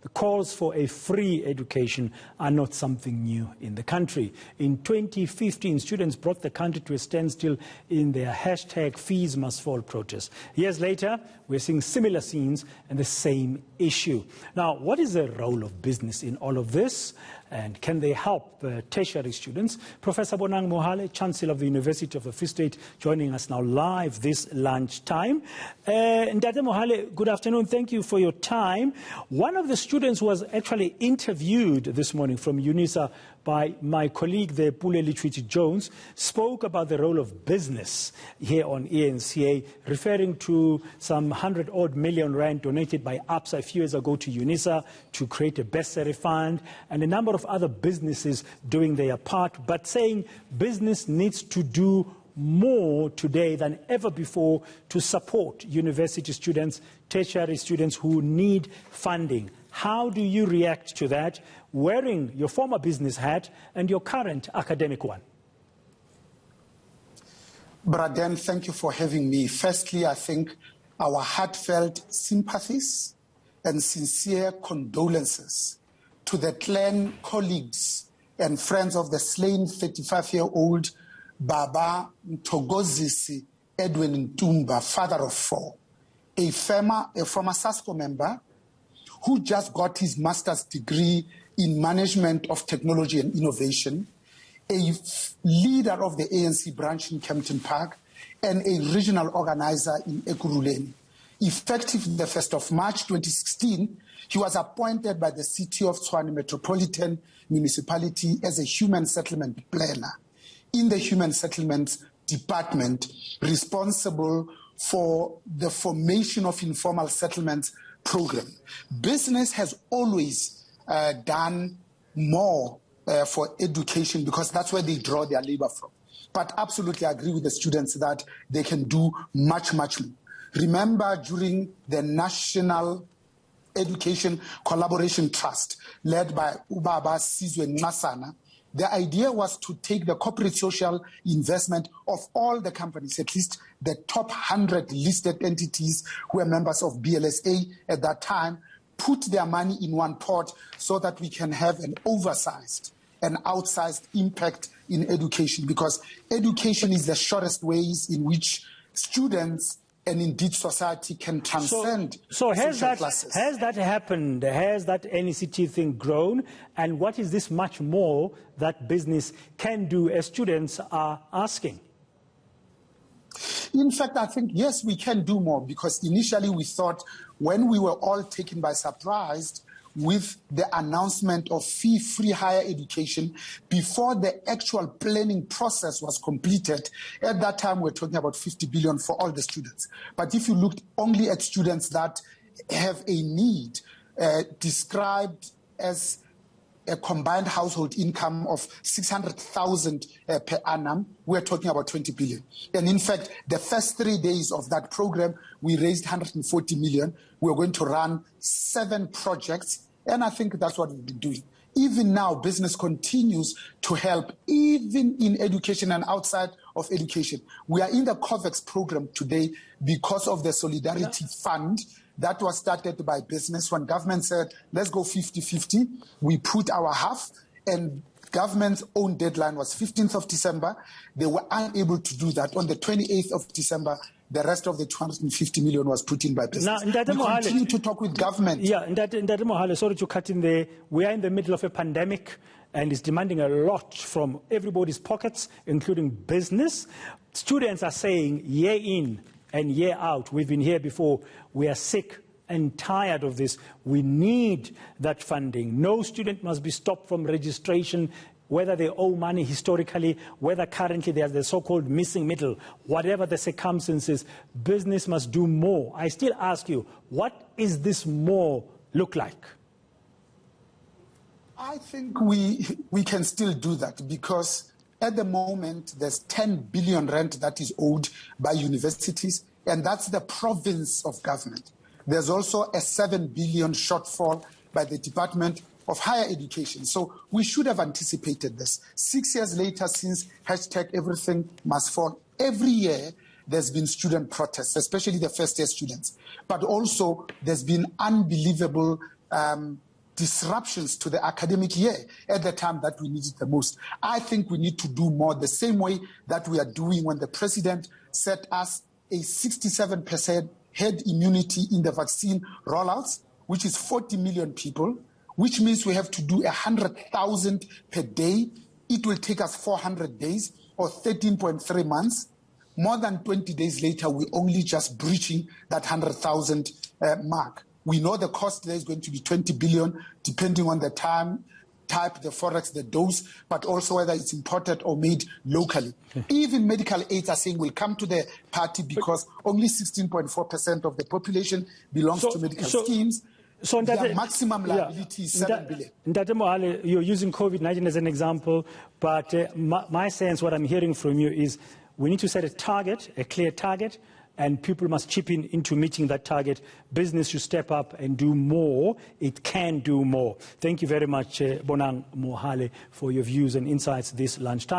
The calls for a free education are not something new in the country. In 2015, students brought the country to a standstill in their hashtag Fees Must Fall protest. Years later, we're seeing similar scenes and the same issue. Now, what is the role of business in all of this? And can they help tertiary students? Professor Bonang Mohale, Chancellor of the University of the Free State, joining us now live this lunchtime. Ndate Mohale, good afternoon. Thank you for your time. One of the students was actually interviewed this morning from UNISA by my colleague, the Puleli Chwiti Jones, spoke about the role of business here on eNCA, referring to some 100-odd million rand donated by APSA a few years ago to UNISA to create a bursary fund, and a number of other businesses doing their part, but saying business needs to do more today than ever before to support university students, tertiary students who need funding. How do you react to that, wearing your former business hat and your current academic one? Braden, thank you for having me. Firstly, I think our heartfelt sympathies and sincere condolences to the clan colleagues and friends of the slain 35-year-old Baba Ntogozisi Edwin Ntumba, father of four, a former SASCO member who just got his master's degree in management of technology and innovation, a leader of the ANC branch in Kempton Park, and a regional organizer in Ekurhuleni. Effective the 1st of March 2016, he was appointed by the City of Tshwane Metropolitan Municipality as a human settlement planner in the Human Settlements Department, responsible for the formation of informal settlements program. Business has always done more for education because that's where they draw their labor from. But absolutely agree with the students that they can do much, much more. Remember, during the National Education Collaboration Trust, led by Ubaba Sizwe Nxasana, the idea was to take the corporate social investment of all the companies, at least the top 100 listed entities who were members of BLSA at that time, put their money in one pot so that we can have an oversized and outsized impact in education, because education is the shortest ways in which students and indeed society can transcend social classes. Has that happened? Has that NECT thing grown? And what is this much more that business can do, as students are asking? In fact, I think, yes, we can do more, because initially we thought, when we were all taken by surprise with the announcement of fee-free higher education, before the actual planning process was completed, at that time we were talking about 50 billion for all the students. But if you looked only at students that have a need described as a combined household income of 600,000 per annum, we're talking about 20 billion. And in fact, the first 3 days of that program, we raised 140 million. We're going to run 7 projects, and I think that's what we've been doing. Even now, business continues to help, even in education and outside of education. We are in the COVAX program today because of the Solidarity Fund that was started by business. When government said, let's go 50-50, we put our half, and government's own deadline was 15th of December. They were unable to do that. On the 28th of December, the rest of the 250 million was put in by business. Now, we continue to talk with government. Yeah, Ndate Mohale, sorry to cut in there. We are in the middle of a pandemic, and it's demanding a lot from everybody's pockets, including business. Students are saying, year in and year out, we've been here before, we are sick and tired of this. We need that funding. No student must be stopped from registration, whether they owe money historically, whether currently there's the so-called missing middle, whatever the circumstances, business must do more. I still ask you, what is this more look like? I think we can still do that, because at the moment there's 10 billion rand that is owed by universities, and that's the province of government. There's also a 7 billion shortfall by the Department of Higher Education. So we should have anticipated this. 6 years later, since hashtag everything must fall, every year there's been student protests, especially the first-year students. But also there's been unbelievable disruptions to the academic year at the time that we need it the most. I think we need to do more the same way that we are doing when the president set us a 67% herd immunity in the vaccine rollouts, which is 40 million people, which means we have to do 100,000 per day. It will take us 400 days or 13.3 months. More than 20 days later, we're only just breaching that 100,000 mark. We know the cost there is going to be 20 billion, depending on the time, type, the forex, the dose, but also whether it's imported or made locally. Okay. Even medical aids are saying we'll come to the party because only 16.4% of the population belongs to medical schemes. So their maximum liability is 7 billion. Ndate Mohale, you're using COVID-19 as an example, but my sense, what I'm hearing from you is we need to set a target, a clear target, and people must chip in into meeting that target. Business should step up and do more. It can do more. Thank you very much, Bonang Mohale, for your views and insights this lunchtime.